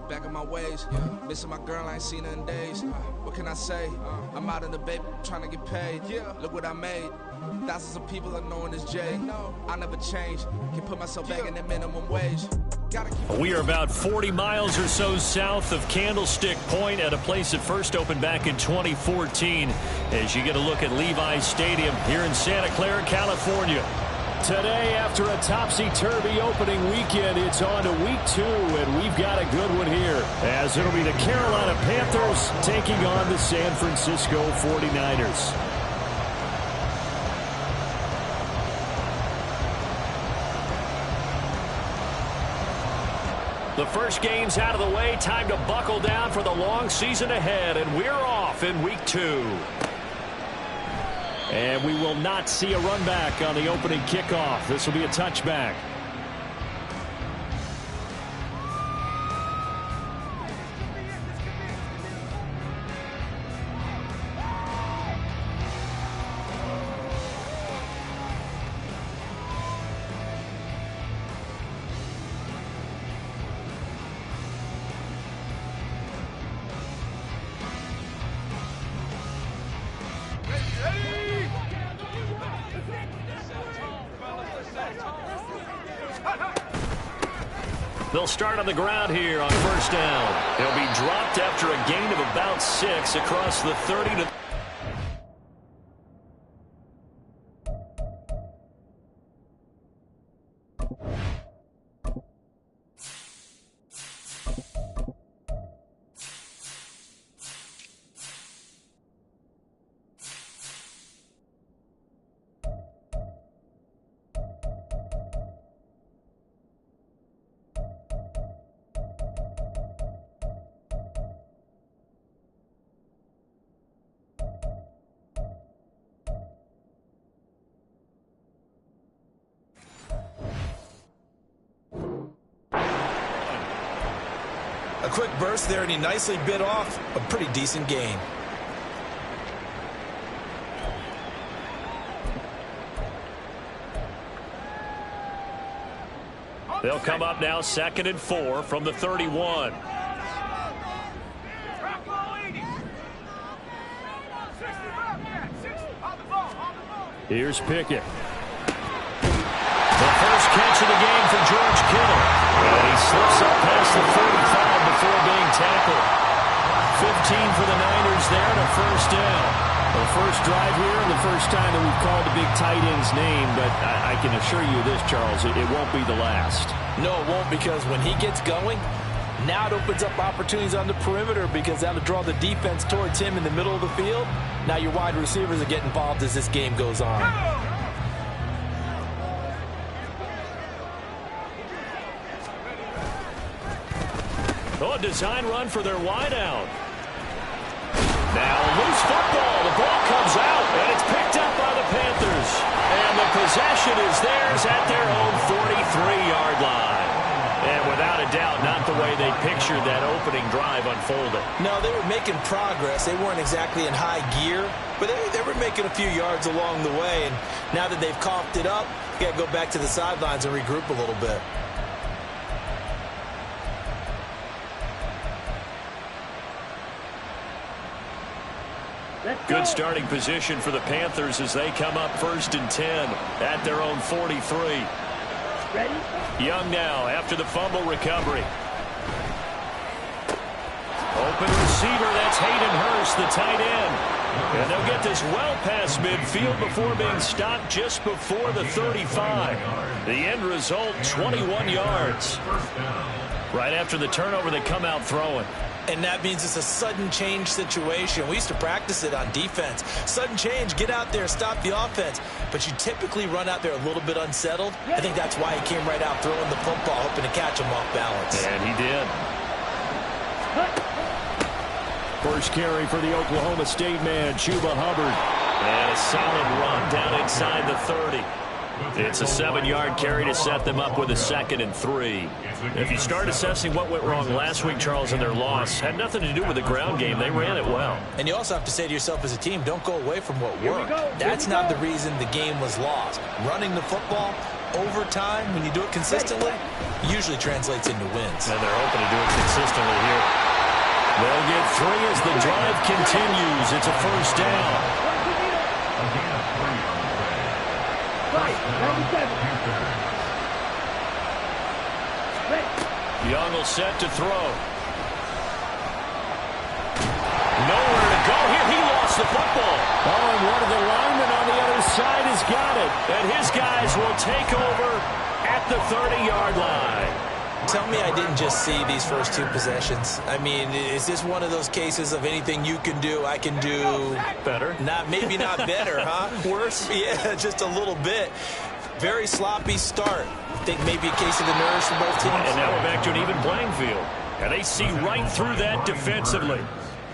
back in my ways. Missing my girl, I ain't seen her in days. What can I say? I'm out in the baby trying to get paid. Look what I made. Thousands of people are knowing this Jay. I never change. Can put myself back in the minimum wage. We are about 40 miles or so south of Candlestick Point at a place that first opened back in 2014 as you get a look at Levi's Stadium here in Santa Clara, California. Today, after a topsy-turvy opening weekend, it's on to week 2, and we've got a good one here, as it'll be the Carolina Panthers taking on the San Francisco 49ers. The first game's out of the way. Time to buckle down for the long season ahead, and we're off in week 2. And we will not see a run back on the opening kickoff. This will be a touchback. They'll start on the ground here on first down. He'll be dropped after a gain of about 6 across the 30 to... A quick burst there, and he nicely bit off a pretty decent gain. They'll come up now 2nd and 4 from the 31. Here's Pickett. The first catch of the game for George Kittle. And he slips up past the 45 before being tackled. 15 for the Niners there and a first down. The first drive here and the first time that we've called the big tight end's name, but I can assure you this, Charles, it won't be the last. No, it won't, because when he gets going, now it opens up opportunities on the perimeter because that'll draw the defense towards him in the middle of the field. Now your wide receivers will get involved as this game goes on. Oh, a design run for their wideout. Now loose football. The ball comes out, and it's picked up by the Panthers. And the possession is theirs at their own 43-yard line. And without a doubt, not the way they pictured that opening drive unfolding. No, they were making progress. They weren't exactly in high gear, but they were making a few yards along the way. And now that they've coughed it up, you got to go back to the sidelines and regroup a little bit. Good starting position for the Panthers as they come up 1st and 10 at their own 43. Ready? Young now after the fumble recovery. Open receiver, that's Hayden Hurst, the tight end. And they'll get this well past midfield before being stopped just before the 35. The end result, 21 yards. Right after the turnover, they come out throwing. And that means it's a sudden change situation. We used to practice it on defense. Sudden change, get out there, stop the offense. But you typically run out there a little bit unsettled. I think that's why he came right out throwing the football, hoping to catch him off balance. And he did. First carry for the Oklahoma State man, Chuba Hubbard. And a solid run down inside the 30. It's a 7-yard carry to set them up with a 2nd and 3. If you start assessing what went wrong last week, Charles, in their loss, had nothing to do with the ground game. They ran it well. And you also have to say to yourself as a team, don't go away from what worked. That's not the reason the game was lost. Running the football, over time, when you do it consistently, usually translates into wins. And they're hoping to do it consistently here. They'll get 3 as the drive continues. It's a first down. Young will set to throw. Nowhere to go here. He lost the football. Oh, and one of the linemen on the other side has got it. And his guys will take over at the 30-yard line. Tell me I didn't just see these first 2 possessions. I mean, is this one of those cases of anything you can do, I can do better? Maybe not better, huh? Worse? Yeah, just a little bit. Very sloppy start. I think maybe a case of the nerves for both teams. And now we're back to an even playing field. And they see right through that defensively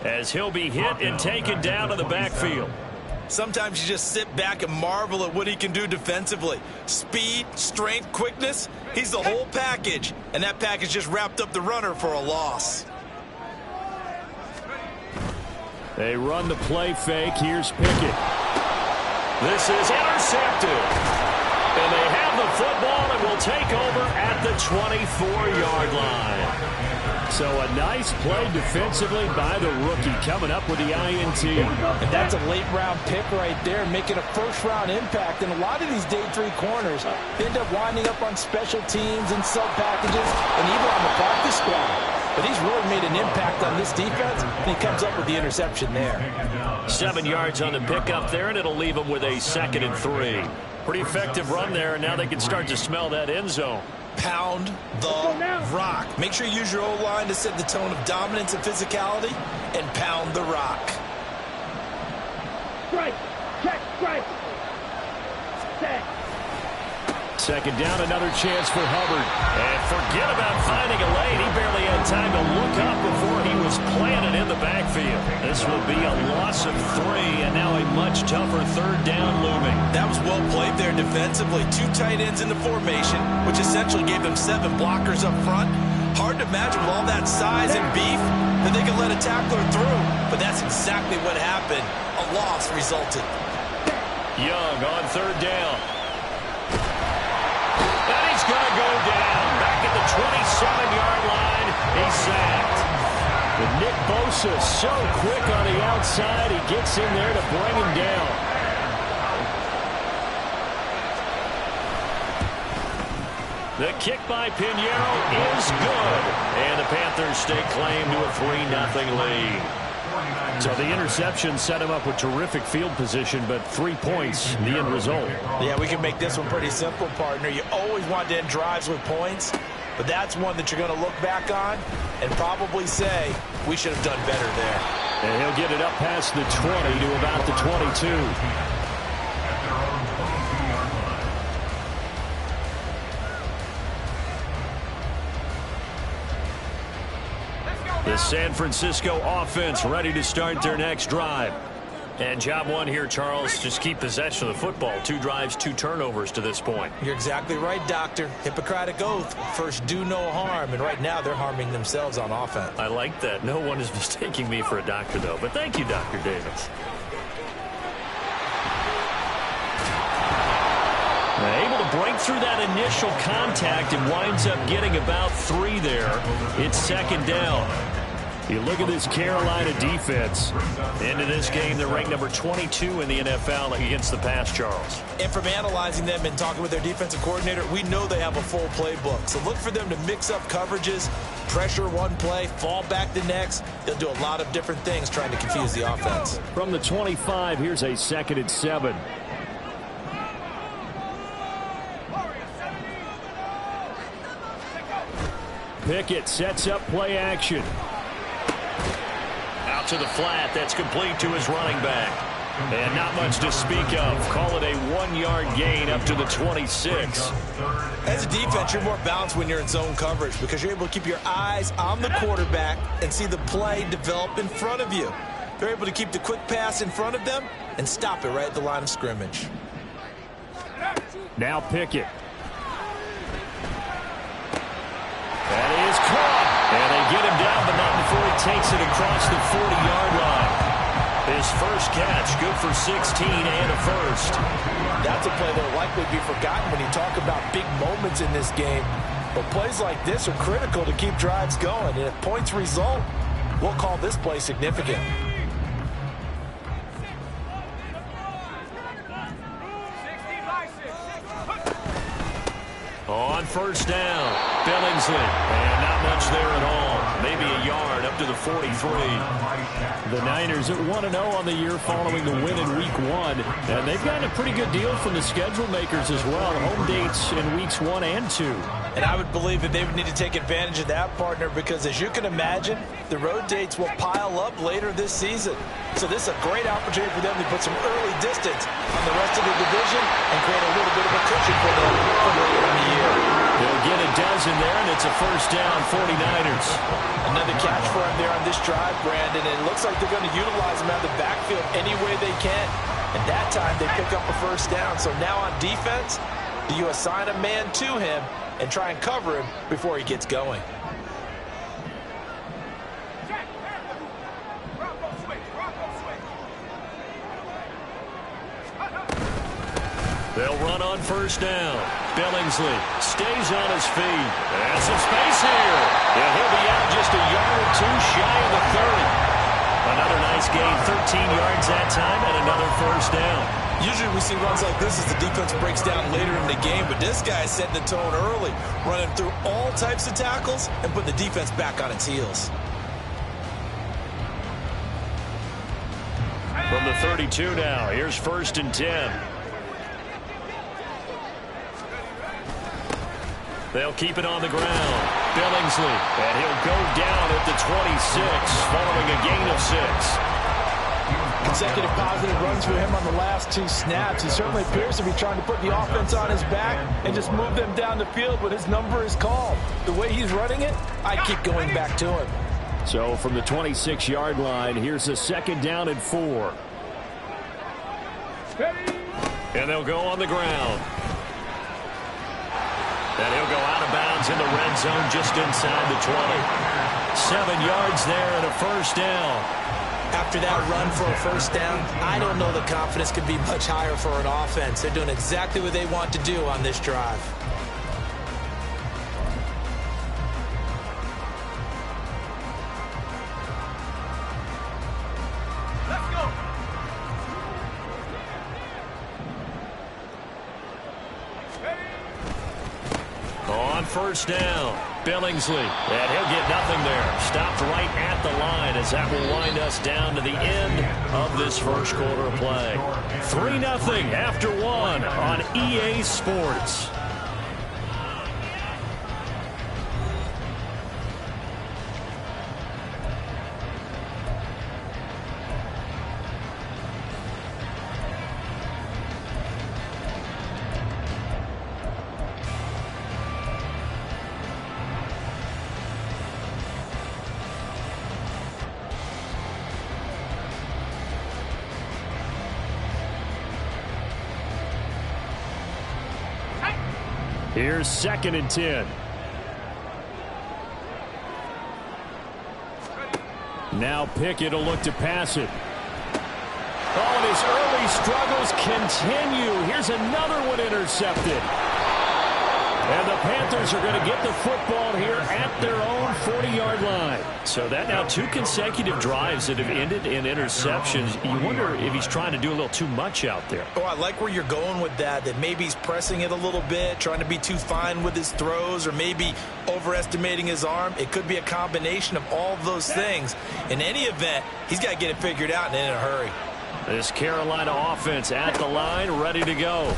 as he'll be hit and taken down to the backfield. Sometimes you just sit back and marvel at what he can do defensively. Speed, strength, quickness, he's the whole package. And that package just wrapped up the runner for a loss. They run the play fake. Here's Pickett. This is intercepted. And they have the football and will take over at the 24-yard line. So a nice play defensively by the rookie coming up with the INT. And that's a late-round pick right there, making a first-round impact. And a lot of these day 3 corners end up winding up on special teams and sub-packages and even on the practice squad. But he's really made an impact on this defense, and he comes up with the interception there. 7 yards on the pickup there, and it'll leave him with a 2nd and 3. Pretty effective run there, and now they can start to smell that end zone. Pound the rock. Make sure you use your O-line to set the tone of dominance and physicality, and pound the rock. Strike. Check. Strike. Set. 2nd down, another chance for Hubbard. And forget about finding a lane. He barely had time to look up before he was planted in the backfield. This will be a loss of 3, and now a much tougher 3rd down looming. That was well played there defensively. 2 tight ends in the formation, which essentially gave them 7 blockers up front. Hard to imagine with all that size and beef that they could let a tackler through. But that's exactly what happened. A loss resulted. Young on 3rd down. And he's going to go down. Back at the 27-yard line. He's sacked. But Nick Bosa so quick on the outside. He gets in there to bring him down. The kick by Pinheiro is good. And the Panthers stake claim to a 3-0 lead. So the interception set him up with terrific field position, but 3 points, the end result. Yeah, we can make this one pretty simple, partner. You always want to end drives with points, but that's one that you're going to look back on and probably say, we should have done better there. And he'll get it up past the 20 to about the 22. The San Francisco offense ready to start their next drive. And job 1 here, Charles, just keep possession of the football. 2 drives, 2 turnovers to this point. You're exactly right, Doctor. Hippocratic oath. First, do no harm. And right now, they're harming themselves on offense. I like that. No one is mistaking me for a doctor, though. But thank you, Dr. Davis. Able to break through that initial contact and winds up getting about 3 there. It's 2nd down. You look at this Carolina defense. Into this game, they're ranked number 22 in the NFL against the pass, Charles. And from analyzing them and talking with their defensive coordinator, we know they have a full playbook. So look for them to mix up coverages, pressure one play, fall back the next. They'll do a lot of different things trying to confuse the offense. From the 25, here's a 2nd and 7. Pickett sets up play action. Out to the flat. That's complete to his running back. And not much to speak of. Call it a 1-yard gain up to the 26. As a defense, you're more balanced when you're in zone coverage because you're able to keep your eyes on the quarterback and see the play develop in front of you. They're able to keep the quick pass in front of them and stop it right at the line of scrimmage. Now Pickett. That is caught. And they get him down, but not before he takes it across the 40-yard line. His first catch, good for 16 and a first. That's a play that will likely be forgotten when you talk about big moments in this game. But plays like this are critical to keep drives going. And if points result, we'll call this play significant. On first down, Billingsley. And not much there at all. Maybe a yard up to the 43. The Niners at 1-0 on the year following the win in Week 1. And they've gotten a pretty good deal from the schedule makers as well. Home dates in Weeks 1 and 2. And I would believe that they would need to take advantage of that, partner, because as you can imagine, the road dates will pile up later this season. So this is a great opportunity for them to put some early distance on the rest of the division and create a little bit of a cushion for them for later in the year. They'll get a dozen there, and it's a first down, 49ers. Another catch for him there on this drive, Brandon, and it looks like they're going to utilize him out of the backfield any way they can. And that time they pick up a first down. So now on defense, do you assign a man to him and try and cover him before he gets going? They'll run on first down. Billingsley stays on his feet. And some space here. And he'll be out just a yard or two shy of the 30. Another nice gain, 13 yards that time, and another first down. Usually we see runs like this as the defense breaks down later in the game, but this guy is setting the tone early, running through all types of tackles and putting the defense back on its heels. From the 32 now, here's first and 10. They'll keep it on the ground. Billingsley, and he'll go down at the 26, following a gain of 6. Consecutive positive runs for him on the last 2 snaps. He certainly appears to be trying to put the offense on his back and just move them down the field when his number is called. The way he's running it, I keep going back to him. So from the 26-yard line, here's a second down and 4. And they'll go on the ground. And he'll go out of bounds in the red zone just inside the 20. 7 yards there and a first down. After that run for a first down, I don't know the confidence could be much higher for an offense. They're doing exactly what they want to do on this drive. On first down, Billingsley, and he'll get nothing there. Stopped right at the line as that will wind us down to the end of this first quarter of play. 3-0 after 1 on EA Sports. Here's second and 10. Now Pickett will look to pass it. Oh, and his early struggles continue. Here's another one intercepted. And the Panthers are going to get the football here at their own 40-yard line. So that now 2 consecutive drives that have ended in interceptions. You wonder if he's trying to do a little too much out there. Oh, I like where you're going with that maybe he's pressing it a little bit, trying to be too fine with his throws, or maybe overestimating his arm. It could be a combination of all of those things. In any event, he's got to get it figured out and in a hurry. This Carolina offense at the line, ready to go.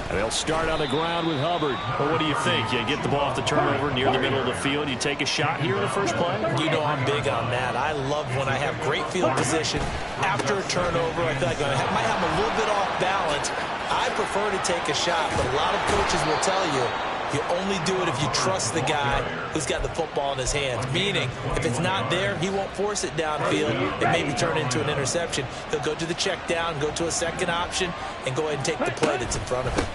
And they'll start on the ground with Hubbard. Well, what do you think? You get the ball off the turnover near the middle of the field. You take a shot here in the first play? You know I'm big on that. I love when I have great field position. After a turnover, I feel like I might have a little bit off balance. I prefer to take a shot, but a lot of coaches will tell you, you only do it if you trust the guy who's got the football in his hands. Meaning, if it's not there, he won't force it downfield. It maybe turn into an interception. He'll go to the check down, go to a second option, and go ahead and take the play that's in front of him.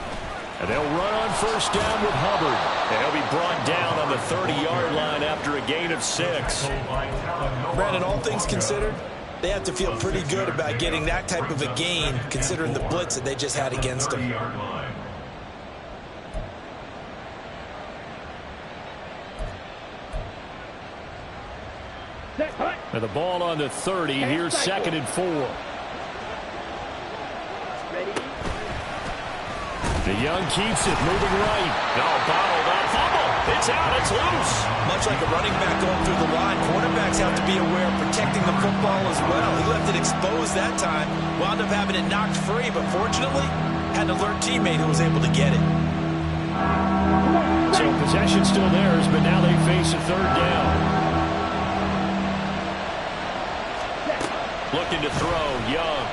And they'll run on first down with Hubbard. And he'll be brought down on the 30-yard line after a gain of 6. Brandon, all things considered, They have to feel pretty good about getting that type of a gain, considering the blitz that they just had against them. And the ball on the 30. Here's 2nd and 4. DeYoung keeps it, moving right. No, bottled up. Fumble. It's out. It's loose. Much like a running back going through the line, quarterbacks have to be aware of protecting the football as well. He left it exposed that time, wound up having it knocked free, but fortunately, had an alert teammate who was able to get it. So possession still theirs, but now they face a 3rd down. Looking to throw, Young.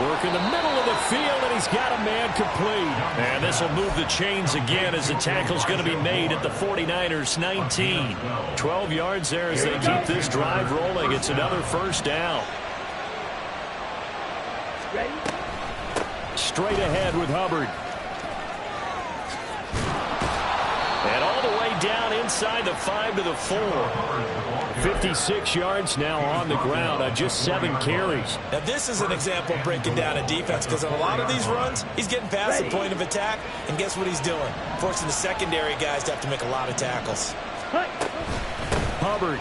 Work in the middle of the field, and he's got a man complete. And this will move the chains again as the tackle's going to be made at the 49ers 19. 12 yards there as they keep this drive rolling. It's another 1st down. Straight ahead with Hubbard. And all the way down inside the 5 to the 4. 56 yards now on the ground on just 7 carries. Now this is an example of breaking down a defense, because on a lot of these runs, he's getting past the point of attack, and guess what he's doing? Forcing the secondary guys to have to make a lot of tackles. Hubbard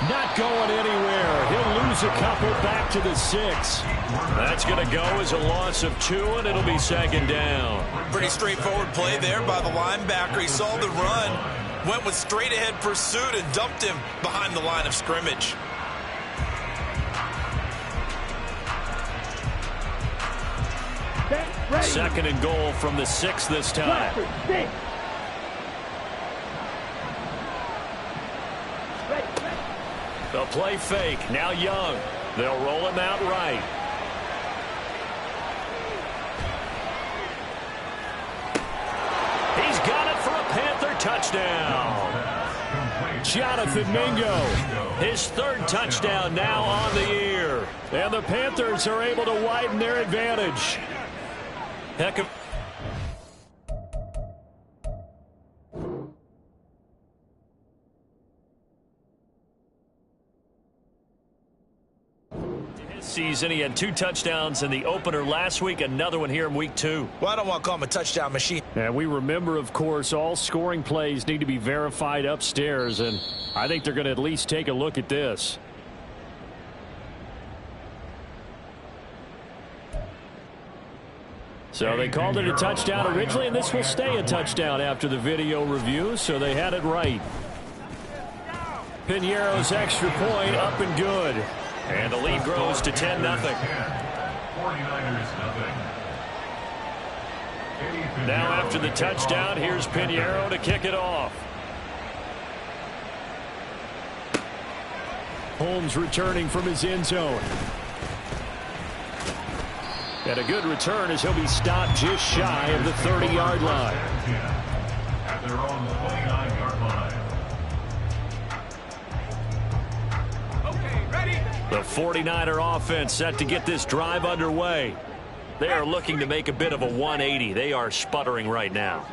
not going anywhere. He'll lose a couple back to the 6. That's going to go as a loss of 2, and it'll be 2nd down. Pretty straightforward play there by the linebacker. He saw the run, went with straight-ahead pursuit, and dumped him behind the line of scrimmage. Second and goal from the 6 this time. The play fake. Now Young. They'll roll him out right. He's got it for a Panther touchdown. Jonathan Mingo. His 3rd touchdown now on the year. And the Panthers are able to widen their advantage. Heck of season. He had 2 touchdowns in the opener last week, another one here in week 2. Well, I don't want to call him a touchdown machine. And we remember, of course, all scoring plays need to be verified upstairs, and I think they're going to at least take a look at this. So they called it a touchdown originally, and this will stay a touchdown after the video review, so they had it right. Piñeiro's extra point up and good. And the lead grows to 10-0. 49ers Now after the touchdown, here's Piñeiro to kick it off. Holmes returning from his end zone. And a good return as he'll be stopped just shy of the 30-yard line. At their own 29-yard line. The 49er offense set to get this drive underway. They are looking to make a bit of a 180. They are sputtering right now.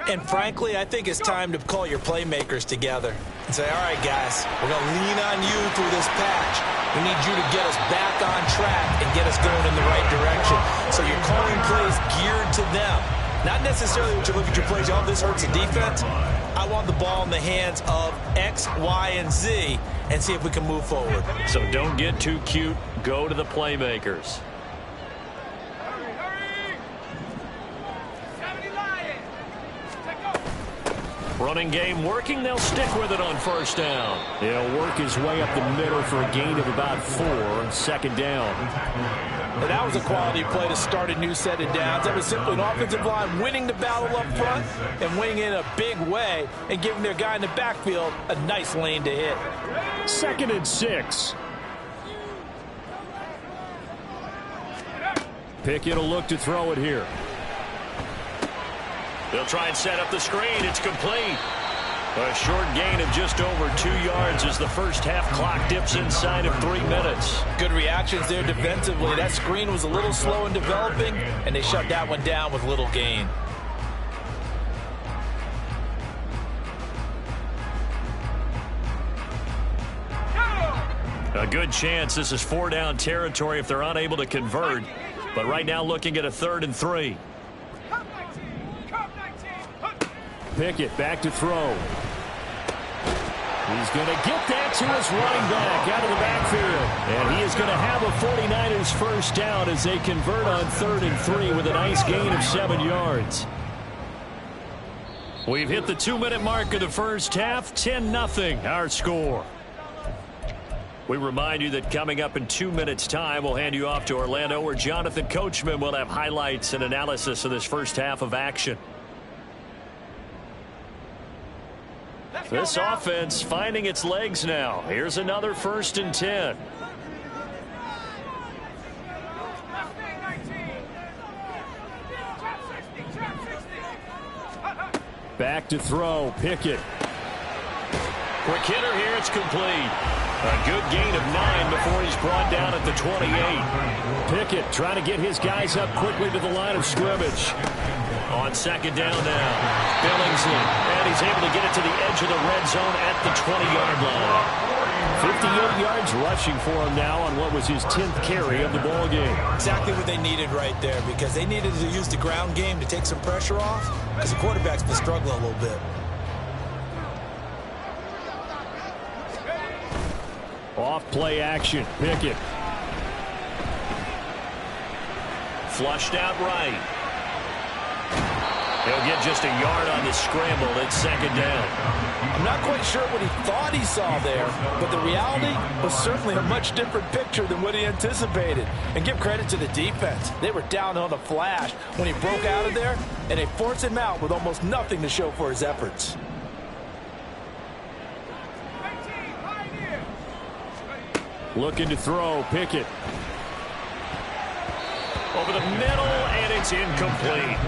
And frankly, I think it's time to call your playmakers together and say, all right, guys, we're going to lean on you through this patch. We need you to get us back on track and get us going in the right direction. So you're calling plays geared to them. Not necessarily what you look at your plays, oh, this hurts the defense. I want the ball in the hands of X, Y, and Z and see if we can move forward. So don't get too cute. Go to the playmakers. Running game working. They'll stick with it on 1st down. He'll work his way up the middle for a gain of about 4 on 2nd down. And that was a quality play to start a new set of downs. That was simply an offensive line winning the battle up front and winning in a big way and giving their guy in the backfield a nice lane to hit. 2nd and 6. Pickett will look to throw it here. They'll try and set up the screen. It's complete. A short gain of just over 2 yards as the first half clock dips inside of 3 minutes. Good reactions there defensively. That screen was a little slow in developing, and they shut that one down with little gain. A good chance this is 4-down territory if they're unable to convert. But right now looking at a 3rd and 3. Pickett back to throw. He's going to get that to his running back out of the backfield. And he is going to have a 49ers first down as they convert on 3rd and 3 with a nice gain of 7 yards. We've hit the 2-minute mark of the first half. 10-0 our score. We remind you that coming up in 2 minutes' time, we'll hand you off to Orlando, where Jonathan Coachman will have highlights and analysis of this first half of action. This offense finding its legs now. Here's another 1st and 10. Back to throw. Pickett. Quick hitter here. It's complete. A good gain of 9 before he's brought down at the 28. Pickett trying to get his guys up quickly to the line of scrimmage. On 2nd down now, Billingsley, and he's able to get it to the edge of the red zone at the 20-yard line. 58 yards rushing for him now on what was his 10th carry of the ball game. Exactly what they needed right there, because they needed to use the ground game to take some pressure off, because the quarterback's been struggling a little bit. Off play action. Pickett. Flushed out right. He'll get just a yard on the scramble. It's 2nd down. I'm not quite sure what he thought he saw there, but the reality was certainly a much different picture than what he anticipated. And give credit to the defense. They were down on the flash when he broke out of there, and they forced him out with almost nothing to show for his efforts. Looking to throw. Pickett. Over the middle, and it's incomplete.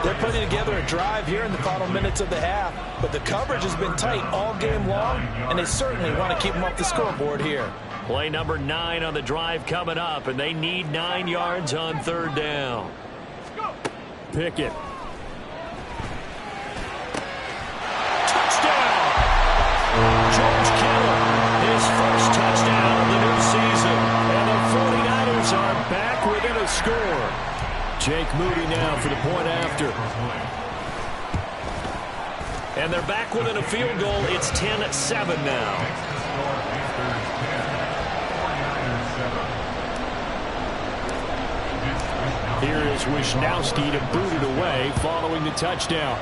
They're putting together a drive here in the final minutes of the half, but the coverage has been tight all game long, and they certainly want to keep them off the scoreboard here. Play number 9 on the drive coming up, and they need 9 yards on 3rd down. Pickett. Touchdown! George Kittle, his first touchdown of the new season. And the 49ers are back within a score. Jake Moody now for the point after. And they're back within a field goal. It's 10-7 now. Here is Wisnowski to boot it away following the touchdown.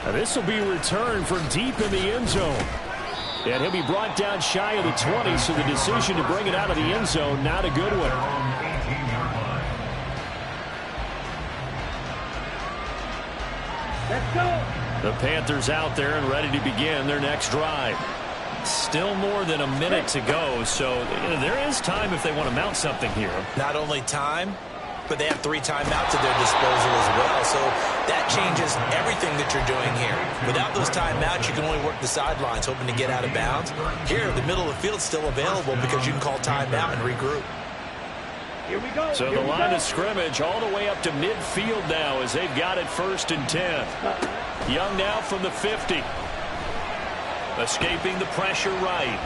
Now this will be returned from deep in the end zone. And he'll be brought down shy of the 20, so the decision to bring it out of the end zone, not a good one. Let's go. The Panthers out there and ready to begin their next drive. Still more than a minute to go, so there is time if they want to mount something here. Not only time, but they have 3 timeouts at their disposal as well. So that changes everything that you're doing here. Without those timeouts, you can only work the sidelines, hoping to get out of bounds. Here, the middle of the field is still available because you can call timeout and regroup. Here we go. So the line of scrimmage all the way up to midfield now as they've got it 1st and 10. Young now from the 50. Escaping the pressure right.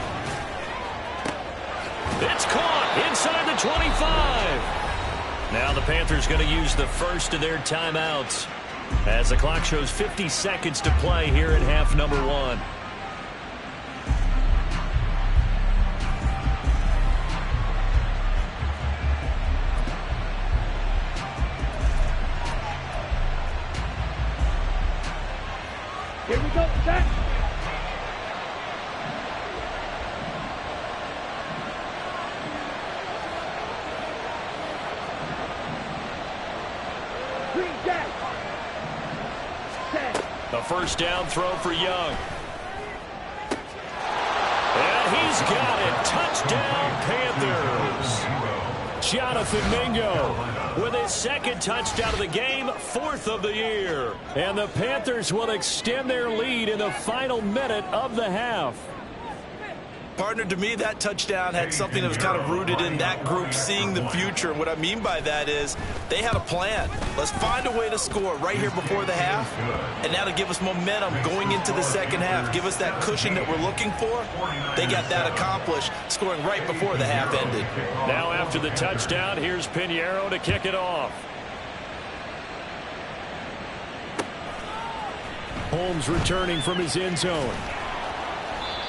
It's caught inside the 25. Now the Panthers going to use the first of their timeouts as the clock shows 50 seconds to play here in half number 1. Here we go. Set. A first down throw for Young. And he's got it. Touchdown, Panthers. Jonathan Mingo with his 2nd touchdown of the game, 4th of the year. And the Panthers will extend their lead in the final minute of the half. Partner, to me, that touchdown had something that was kind of rooted in that group seeing the future. And what I mean by that is they had a plan. Let's find a way to score right here before the half, and that'll give us momentum going into the second half. Give us that cushion that we're looking for. They got that accomplished, scoring right before the half ended. Now after the touchdown, here's Pinheiro to kick it off. Holmes returning from his end zone.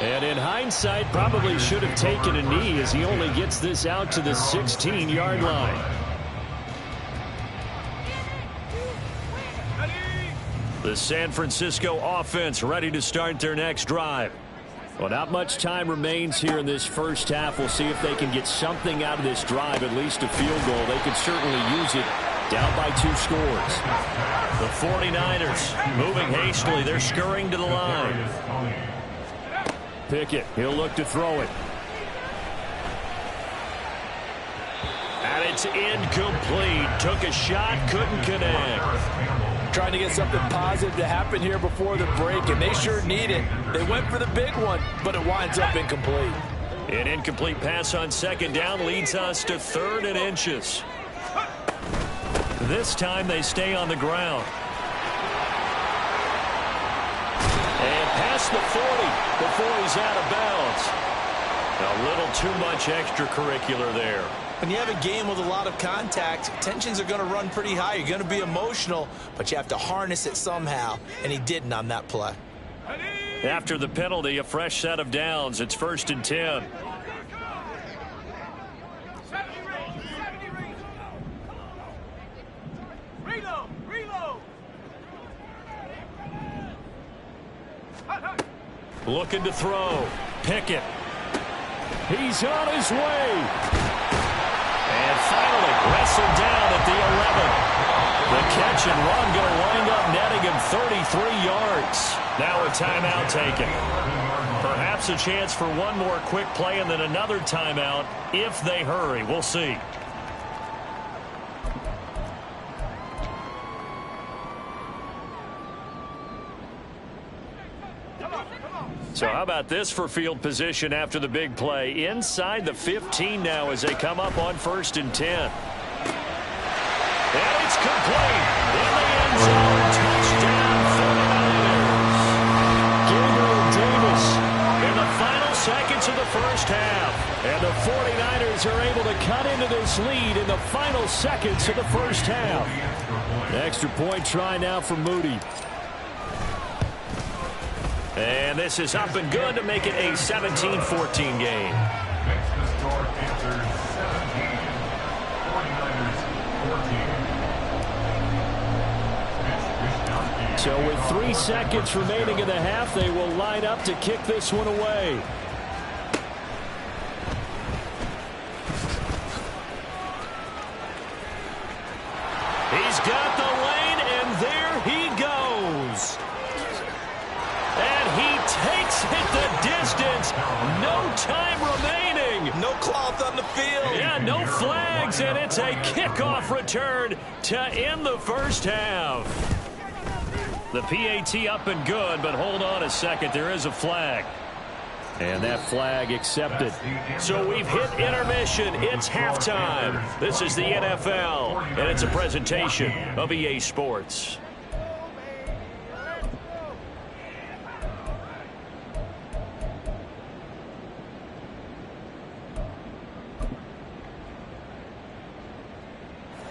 And in hindsight, probably should have taken a knee as he only gets this out to the 16-yard line. The San Francisco offense ready to start their next drive. Well, not much time remains here in this first half. We'll see if they can get something out of this drive, at least a field goal. They could certainly use it down by 2 scores. The 49ers moving hastily. They're scurrying to the line. Pickett, he'll look to throw it. And it's incomplete. Took a shot, couldn't connect. Trying to get something positive to happen here before the break, and they sure need it. They went for the big one, but it winds up incomplete. An incomplete pass on second down leads us to 3rd and inches. This time they stay on the ground. And past the 40 before he's out of bounds. A little too much extracurricular there. When you have a game with a lot of contact, tensions are going to run pretty high. You're going to be emotional, but you have to harness it somehow, and he didn't on that play. After the penalty, a fresh set of downs. It's 1st and 10. Looking to throw. Pickett. He's on his way. And finally wrestled down at the 11. The catch and run going to wind up netting him 33 yards. Now a timeout taken. Perhaps a chance for one more quick play and then another timeout if they hurry. We'll see. So how about this for field position after the big play? Inside the 15 now as they come up on 1st and 10. And it's complete. In the end zone. Touchdown 49ers. Gabriel Davis in the final seconds of the first half. And the 49ers are able to cut into this lead in the final seconds of the first half. An extra point try now for Moody. And this is up and good to make it a 17-14 game. So with 3 seconds remaining in the half, they will line up to kick this one away. He's got the lane, and there he goes. And he takes it the distance. No time remaining. No cloth on the field. Yeah, no flags, and it's a kickoff return to end the first half. The PAT up and good, but hold on a second. There is a flag. And that flag accepted. So we've hit intermission. It's halftime. This is the NFL, and it's a presentation of EA Sports.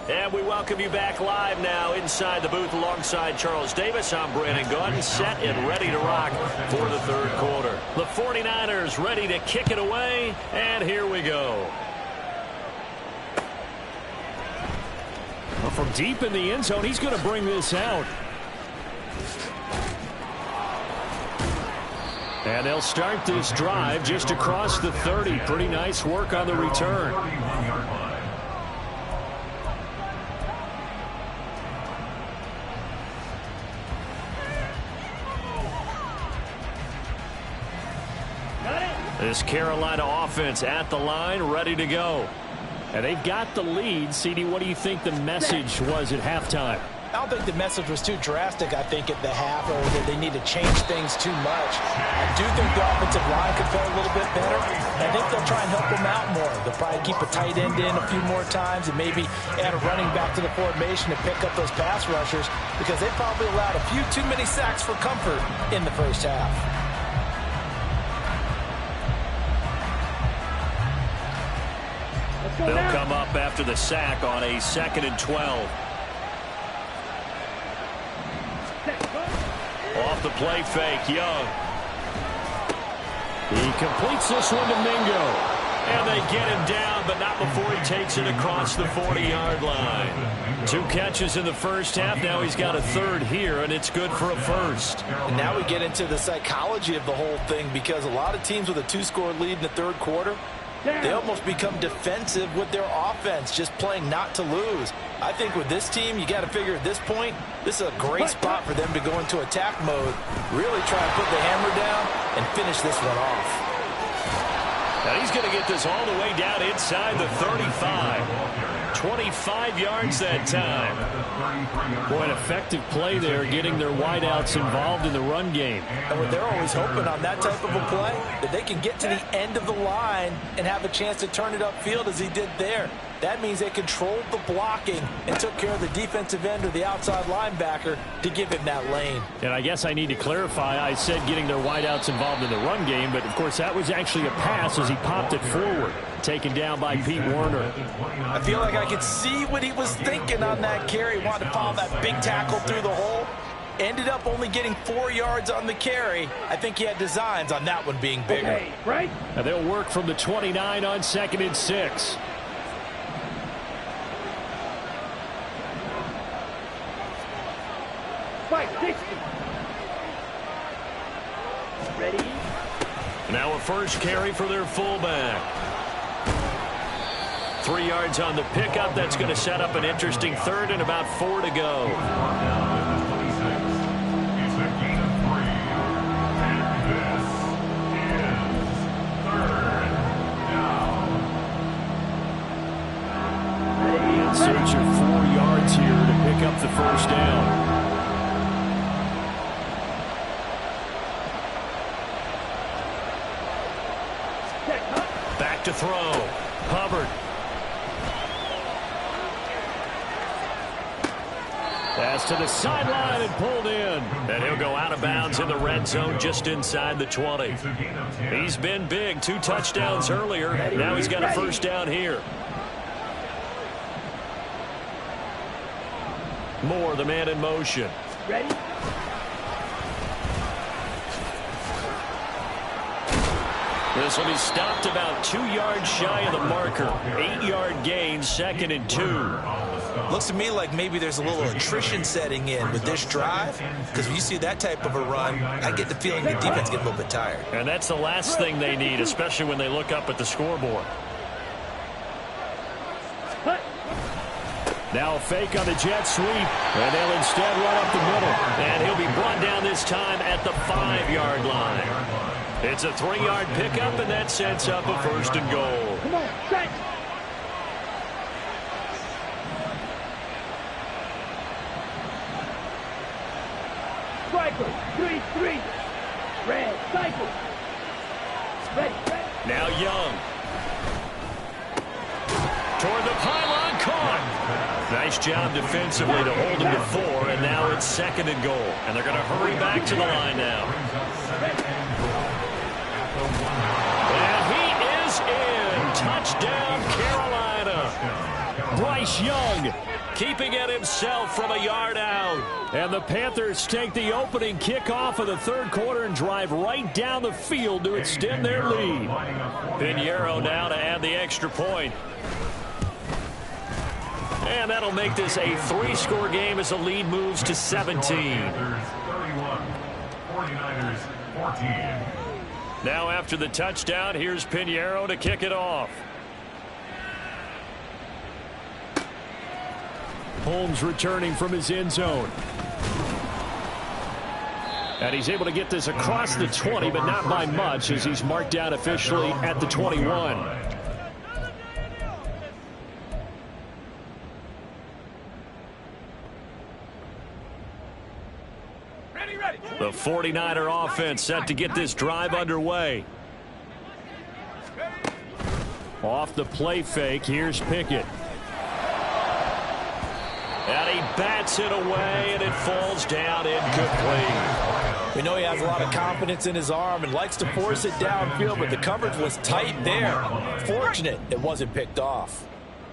And we welcome you back live now inside the booth alongside Charles Davis. I'm Brandon Gaudin, set and ready to rock for the 3rd quarter. The 49ers ready to kick it away, and here we go. Well, from deep in the end zone, he's going to bring this out. And they'll start this drive just across the 30. Pretty nice work on the return. This Carolina offense at the line, ready to go. And they've got the lead. CD, what do you think the message was at halftime? I don't think the message was too drastic, I think, at the half, or that they need to change things too much. I do think the offensive line could play a little bit better. I think they'll try and help them out more. They'll probably keep a tight end in a few more times and maybe add a running back to the formation to pick up those pass rushers, because they probably allowed a few too many sacks for comfort in the first half. They'll come up after the sack on a 2nd and 12. Off the play fake, Young. He completes this one to Mingo. And they get him down, but not before he takes it across the 40-yard line. 2 catches in the first half. Now he's got a 3rd here, and it's good for a 1st. And now we get into the psychology of the whole thing, because a lot of teams with a 2-score lead in the 3rd quarter, they almost become defensive with their offense, just playing not to lose. I think with this team, you got to figure at this point, this is a great spot for them to go into attack mode, really try and put the hammer down and finish this one off. Now he's going to get this all the way down inside the 35. 25 yards that time. Boy, an effective play there, getting their wideouts involved in the run game. And what they're always hoping on that type of a play, that they can get to the end of the line and have a chance to turn it upfield as he did there. That means they controlled the blocking and took care of the defensive end or the outside linebacker to give him that lane. And I guess I need to clarify, I said getting their wideouts involved in the run game, but of course that was actually a pass as he popped it forward, taken down by Pete Werner. I feel like I could see what he was thinking on that carry. He wanted to follow that big tackle through the hole. Ended up only getting 4 yards on the carry. I think he had designs on that one being bigger. Okay, right? Now they'll work from the 29 on 2nd and 6. Fight, 60. Ready? Now a first carry for their fullback. 3 yards on the pickup. That's going to set up an interesting 3rd and about 4 to go. In search of 4 yards here to pick up the first down. Back to throw. Hubbard. Pass to the sideline and pulled in. And he'll go out of bounds in the red zone just inside the 20. He's been big. 2 touchdowns earlier. Now he's got a first down here. Moore, the man in motion. Ready? This will be stopped about 2 yards shy of the marker. 8-yard gain, 2nd and 2. Looks to me like maybe there's a little attrition setting in with this drive, because when you see that type of a run, I get the feeling the defense gets a little bit tired. And that's the last thing they need, especially when they look up at the scoreboard. Now a fake on the jet sweep, and they'll instead run up the middle. And he'll be brought down this time at the 5-yard line. It's a 3-yard pickup, and that sets up a 1st and goal. Come on, set. Striker, 3-3. Red, cycle. Ready, ready. Now Young. Toward the pylon, caught. Nice job defensively to hold him to 4, and now it's 2nd and goal. And they're going to hurry back to the line now. And he is in. Touchdown, Carolina. Bryce Young keeping it himself from a yard out. And the Panthers take the opening kickoff of the 3rd quarter and drive right down the field to extend their lead. Pinheiro now to add the extra point. And that'll make this a 3-score game as the lead moves to 17. 49ers 14. Now after the touchdown, here's Pinheiro to kick it off. Holmes returning from his end zone. And he's able to get this across the 20, but not by much, as he's marked down officially at the 21. The 49er offense set to get this drive underway. Off the play fake, here's Pickett. And he bats it away, and it falls down incomplete. We know he has a lot of confidence in his arm and likes to force it downfield, but the coverage was tight there. Fortunate it wasn't picked off.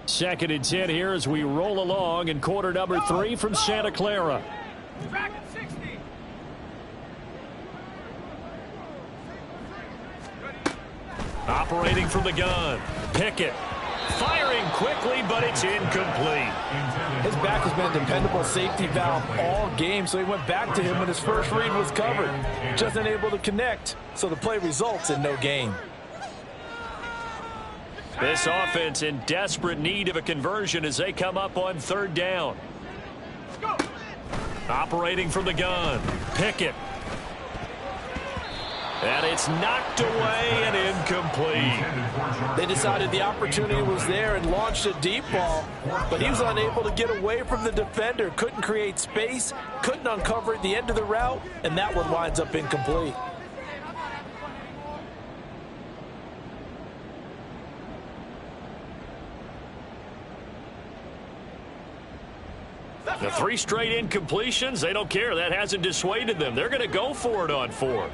2nd and 10 here as we roll along in quarter number 3 from Santa Clara. Operating from the gun, Pickett. Firing quickly, but it's incomplete. His back has been a dependable safety valve all game, so he went back to him when his first read was covered. Just unable to connect, so the play results in no gain. This offense in desperate need of a conversion as they come up on 3rd down. Operating from the gun, Pickett. And it's knocked away and incomplete. They decided the opportunity was there and launched a deep ball, but he was unable to get away from the defender. Couldn't create space, couldn't uncover at the end of the route, and that one winds up incomplete. The 3 straight incompletions, they don't care. That hasn't dissuaded them. They're going to go for it on 4th.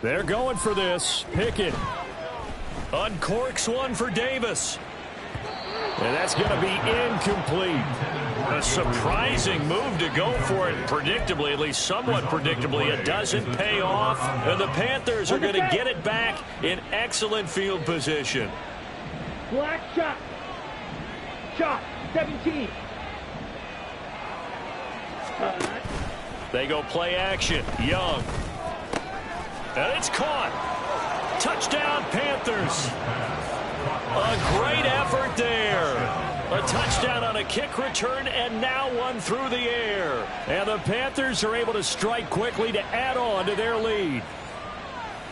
They're going for this. Pickett. Uncorks one for Davis. And that's going to be incomplete. A surprising move to go for it. Predictably, at least somewhat predictably, it doesn't pay off. And the Panthers are going to get it back in excellent field position. Black shot. Shot. 17. They go play action. Young. And it's caught. Touchdown, Panthers. A great effort there. A touchdown on a kick return, and now one through the air. And the Panthers are able to strike quickly to add on to their lead.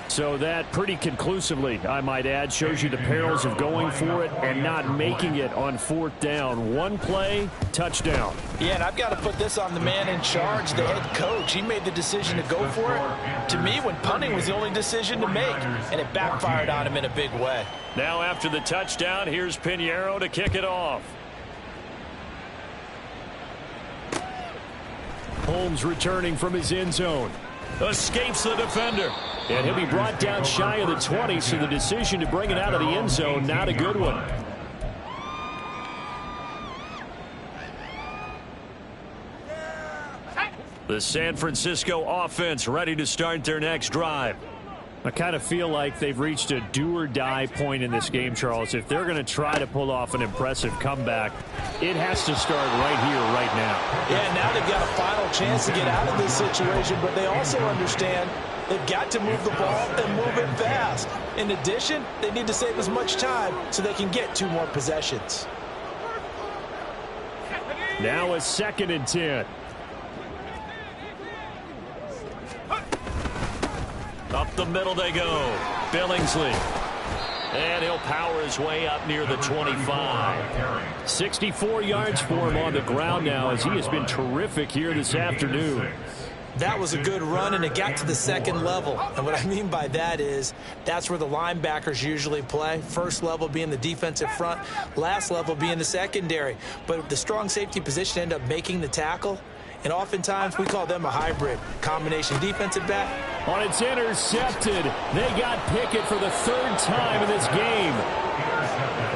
So that pretty conclusively, I might add, shows you the perils of going for it and not making it on 4th down. One play, touchdown. Yeah, and I've got to put this on the man in charge, the head coach. He made the decision to go for it. To me, when punting was the only decision to make, and it backfired on him in a big way. Now after the touchdown, here's Pinheiro to kick it off. Holmes returning from his end zone. Escapes the defender. And he'll be brought down shy of the 20, so the decision to bring it out of the end zone, not a good one. The San Francisco offense ready to start their next drive. I kind of feel like they've reached a do-or-die point in this game, Charles. If they're going to try to pull off an impressive comeback, it has to start right here, right now. Yeah, now they've got a final chance to get out of this situation, but they also understand they've got to move the ball and move it fast. In addition, they need to save as much time so they can get 2 more possessions. Now a 2nd and 10. Up the middle they go. Billingsley. And he'll power his way up near the 25. 64 yards for him on the ground now as he has been terrific here this afternoon. That was a good run, and it got to the 2nd level. And what I mean by that is that's where the linebackers usually play. First level being the defensive front, last level being the secondary. But the strong safety position ended up making the tackle. And oftentimes we call them a hybrid. Combination defensive back. On its intercepted. They got Pickett for the 3rd time in this game.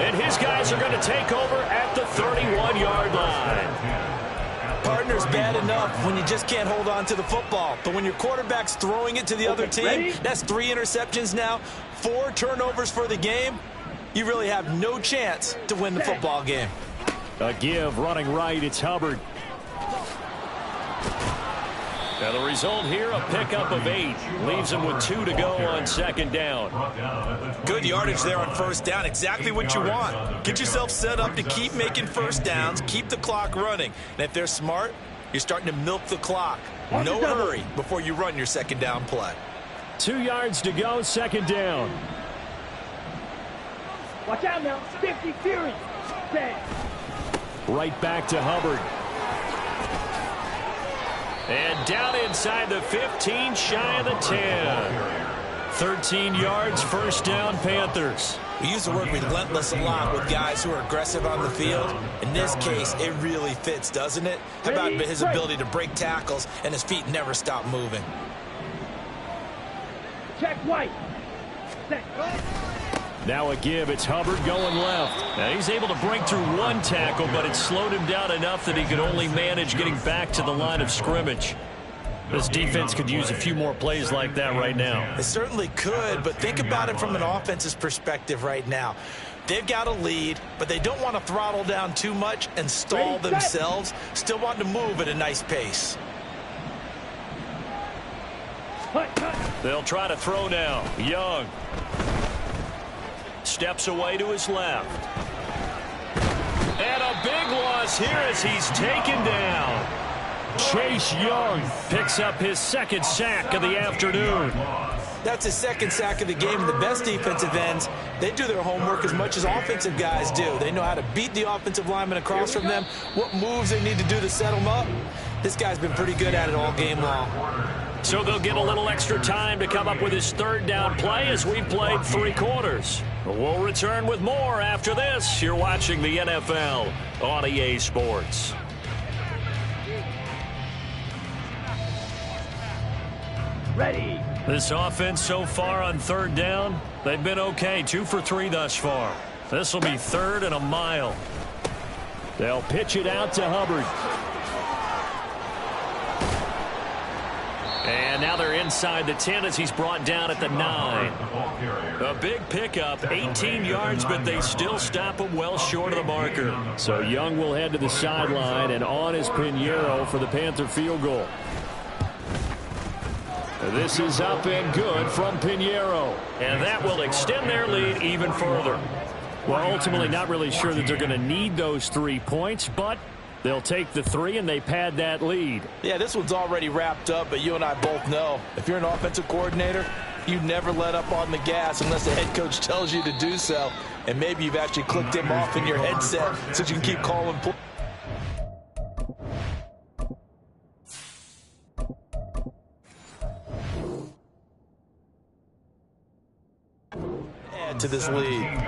And his guys are going to take over at the 31-yard line. Partner's bad enough when you just can't hold on to the football. But when your quarterback's throwing it to the other team, that's 3 interceptions now, 4 turnovers for the game. You really have no chance to win the football game. A give running right. It's Hubbard. Now the result here, a pickup of 8. Leaves him with 2 to go on 2nd down. Good yardage there on 1st down. Exactly what you want. Get yourself set up to keep making 1st downs, keep the clock running. And if they're smart, you're starting to milk the clock. No hurry before you run your 2nd down play. 2 yards to go, 2nd down. Watch out now. 50 series. Set. Right back to Hubbard. And down inside the 15, shy of the 10. 13 yards, first down, Panthers. We use the word relentless a lot with guys who are aggressive on the field. In this case, it really fits, doesn't it? How about his ability to break tackles and his feet never stop moving? Check White. Set. Now a give. It's Hubbard going left. Now he's able to break through one tackle, but it slowed him down enough that he could only manage getting back to the line of scrimmage. This defense could use a few more plays like that right now. It certainly could, but think about it from an offense's perspective right now. They've got a lead, but they don't want to throttle down too much and stall themselves. Still want to move at a nice pace. They'll try to throw now. Young steps away to his left. And a big loss here as he's taken down. Chase Young picks up his second sack of the afternoon. That's his second sack of the game. And the best defensive ends, they do their homework as much as offensive guys do. They know how to beat the offensive lineman across from them, what moves they need to do to set them up. This guy's been pretty good at it all game long. So they'll get a little extra time to come up with his third down play as we've played 3 quarters. We'll return with more after this. You're watching the NFL on EA Sports. Ready. This offense so far on third down, they've been okay. 2 for 3 thus far. This will be 3rd and a mile. They'll pitch it out to Hubbard. And now they're inside the 10 as he's brought down at the 9. A big pickup, 18 yards, but they still stop him well short of the marker. So Young will head to the sideline, and on is Pinheiro for the Panther field goal. This is up and good from Pinheiro. And that will extend their lead even further. Well, ultimately not really sure that they're going to need those 3 points, but they'll take the 3 and they pad that lead. Yeah, this one's already wrapped up, but you and I both know if you're an offensive coordinator, you never let up on the gas unless the head coach tells you to do so. And maybe you've actually clicked him off in your headset so you can keep calling plays. Add to this lead.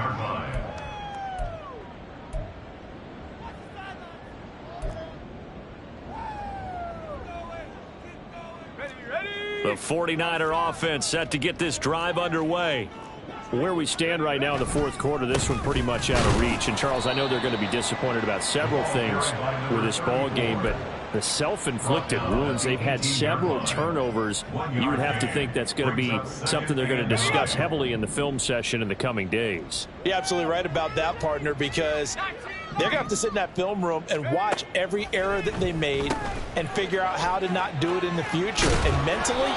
The 49er offense set to get this drive underway. Where we stand right now in the 4th quarter, this one pretty much out of reach. And, Charles, I know they're going to be disappointed about several things with this ball game, but the self-inflicted wounds, they've had several turnovers. You would have to think that's going to be something they're going to discuss heavily in the film session in the coming days. You're absolutely right about that, partner, because they're going to have to sit in that film room and watch every error that they made and figure out how to not do it in the future. And mentally,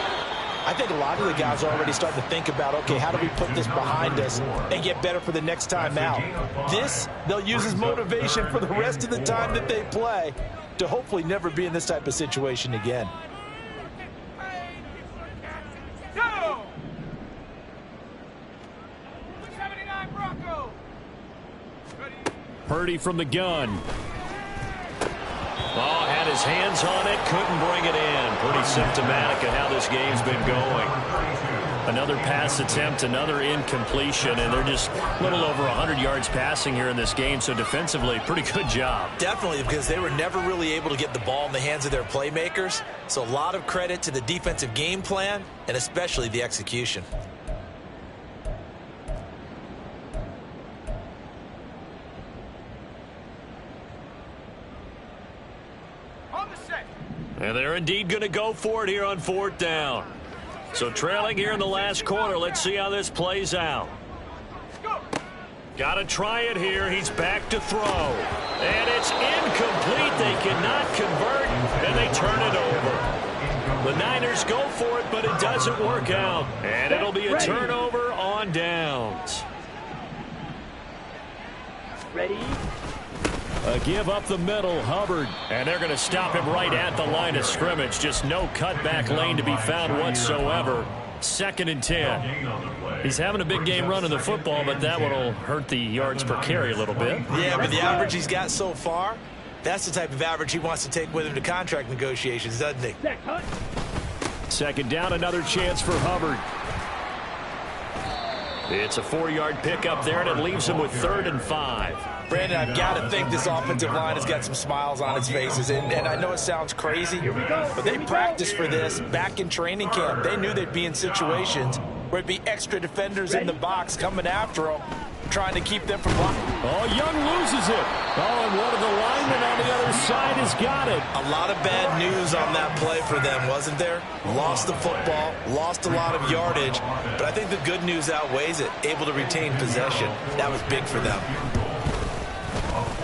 I think a lot of the guys are already starting to think about, okay, how do we put this behind us and get better for the next time out? This, they'll use as motivation for the rest of the time that they play to hopefully never be in this type of situation again. Purdy from the gun. Oh, had his hands on it, couldn't bring it in. Pretty symptomatic of how this game's been going. Another pass attempt, another incompletion, and they're just a little over 100 yards passing here in this game, so defensively, pretty good job. Definitely, because they were never really able to get the ball in the hands of their playmakers, so a lot of credit to the defensive game plan and especially the execution. And they're indeed going to go for it here on 4th down. So trailing here in the last quarter. Let's see how this plays out. Got to try it here. He's back to throw. And it's incomplete. They cannot convert, and they turn it over. The Niners go for it, but it doesn't work out. And it'll be a turnover on downs. Ready. A give up the middle, Hubbard. And they're going to stop him right at the line of scrimmage. Just no cutback lane to be found whatsoever. 2nd and 10. He's having a big game running the football, but that one will hurt the yards per carry a little bit. Yeah, but the average he's got so far, That's the type of average he wants to take with him to contract negotiations, doesn't he? Set, cut. Second down, another chance for Hubbard. It's a 4-yard pickup there, and it leaves him with 3rd and 5. Brandon, I've got to think this offensive line has got some smiles on its faces. And I know it sounds crazy, but they practiced for this back in training camp. They knew they'd be in situations where it'd be extra defenders in the box coming after them, trying to keep them from blocking. Oh, Young loses it. Oh, and one of the linemen on the other side has got it. A lot of bad news on that play for them, wasn't there? Lost the football, lost a lot of yardage, but I think the good news outweighs it. Able to retain possession. That was big for them.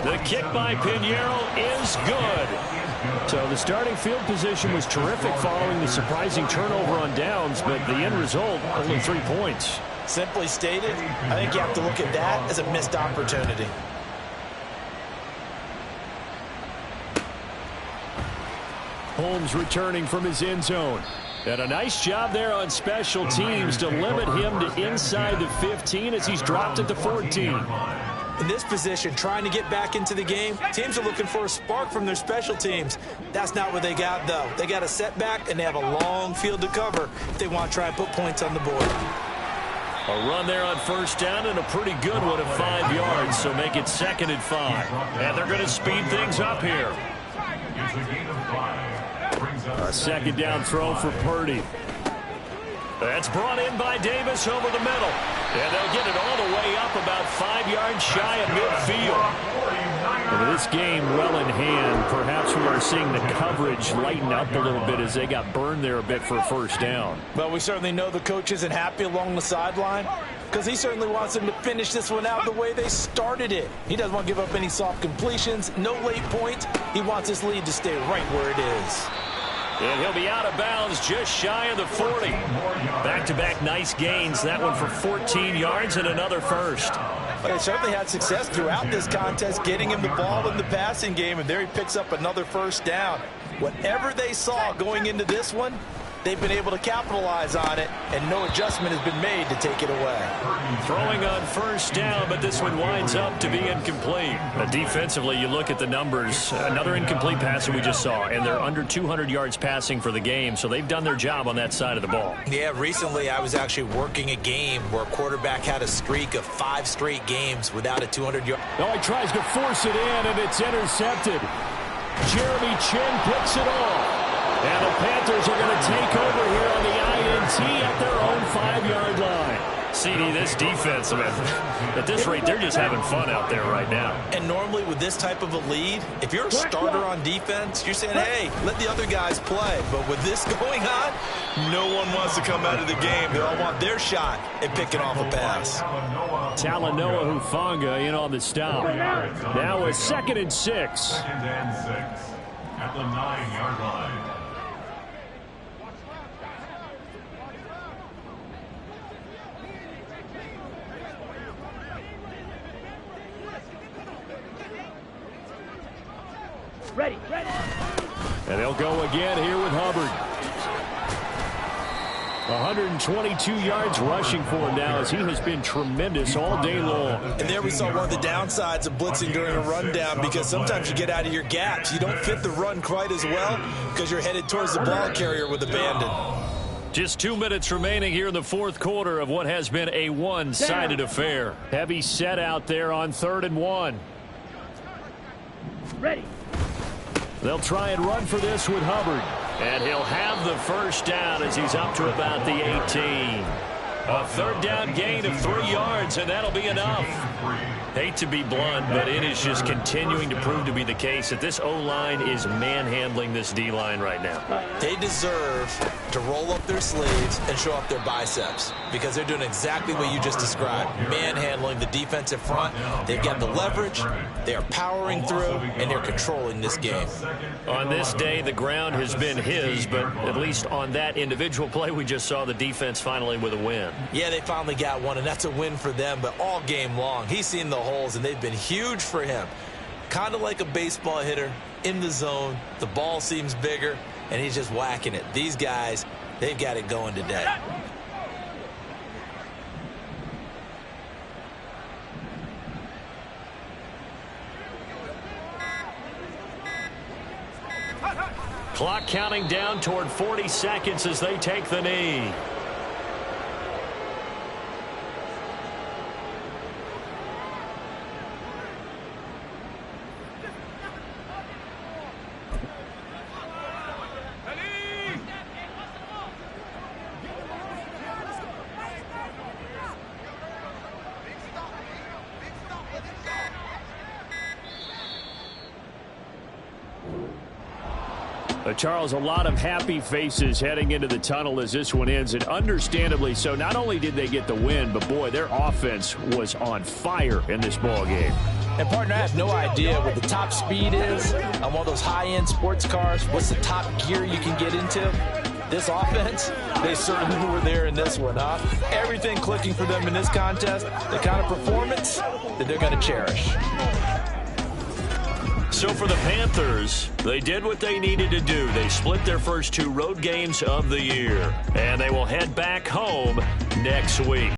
The kick by Pinheiro is good. So the starting field position was terrific following the surprising turnover on downs, but the end result, only 3 points. Simply stated, I think you have to look at that as a missed opportunity. Holmes returning from his end zone. And a nice job there on special teams to limit him to inside the 15 as he's dropped at the 14. In this position, trying to get back into the game, teams are looking for a spark from their special teams. That's not what they got, though. They got a setback, and they have a long field to cover if they want to try and put points on the board. A run there on first down, and a pretty good one at 5 yards, so make it 2nd and 5. And they're going to speed things up here. A second down throw for Purdy. That's brought in by Davis over the middle. And they'll get it all the way up about 5 yards shy of midfield. And this game well in hand. Perhaps we are seeing the coverage lighten up a little bit as they got burned there a bit for a first down. Well, we certainly know the coach isn't happy along the sideline because he certainly wants them to finish this one out the way they started it. He doesn't want to give up any soft completions, no late points. He wants his lead to stay right where it is. And he'll be out of bounds just shy of the 40. Back-to-back nice gains. That one for 14 yards and another first. But they certainly had success throughout this contest getting him the ball in the passing game, and there he picks up another first down. Whatever they saw going into this one, they've been able to capitalize on it, and no adjustment has been made to take it away. Throwing on first down, but this one winds up to be incomplete. Defensively, you look at the numbers. Another incomplete pass that we just saw, and they're under 200 yards passing for the game, so they've done their job on that side of the ball. Yeah, recently I was actually working a game where a quarterback had a streak of 5 straight games without a 200-yard. Oh, he tries to force it in, and it's intercepted. Jeremy Chin picks it off. And the Panthers are going to take over here on the INT at their own 5-yard line. CD, this defense, man, at this rate, they're just having fun out there right now. And normally with this type of a lead, if you're a starter on defense, you're saying, hey, let the other guys play. But with this going on, no one wants to come out of the game. They all want their shot at picking off a pass. Talanoa Hufanga in on the stop. Now a 2nd and 6. 2nd and 6 at the 9-yard line. Ready, ready. And they'll go again here with Hubbard. 122 yards rushing for him now as he has been tremendous all day long. And there we saw one of the downsides of blitzing during a rundown because sometimes you get out of your gaps. You don't fit the run quite as well because you're headed towards the ball carrier with abandon. Just 2 minutes remaining here in the 4th quarter of what has been a one-sided affair. Heavy set out there on 3rd and 1. Ready. They'll try and run for this with Hubbard. And he'll have the first down as he's up to about the 18. A 3rd down gain of 3 yards, and that'll be enough. Hate to be blunt, but it is just continuing to prove to be the case that this O-line is manhandling this D-line right now. They deserve to roll up their sleeves and show up their biceps because they're doing exactly what you just described, manhandling the defensive front. They've got the leverage, they are powering through, and they're controlling this game. On this day, the ground has been his, but at least on that individual play, we just saw the defense finally with a win. Yeah, they finally got one, and that's a win for them, but all game long, he's seen the holes, and they've been huge for him. Kind of like a baseball hitter in the zone. The ball seems bigger, and he's just whacking it. These guys, they've got it going today. Clock counting down toward 40 seconds as they take the knee. Charles, a lot of happy faces heading into the tunnel as this one ends, and understandably so. Not only did they get the win, but, boy, their offense was on fire in this ball game. And, partner, I have no idea what the top speed is on one of those high-end sports cars. What's the top gear you can get into? This offense, they certainly were there in this one, huh? Everything clicking for them in this contest, the kind of performance that they're going to cherish. So for the Panthers, they did what they needed to do. They split their first 2 road games of the year, and they will head back home next week.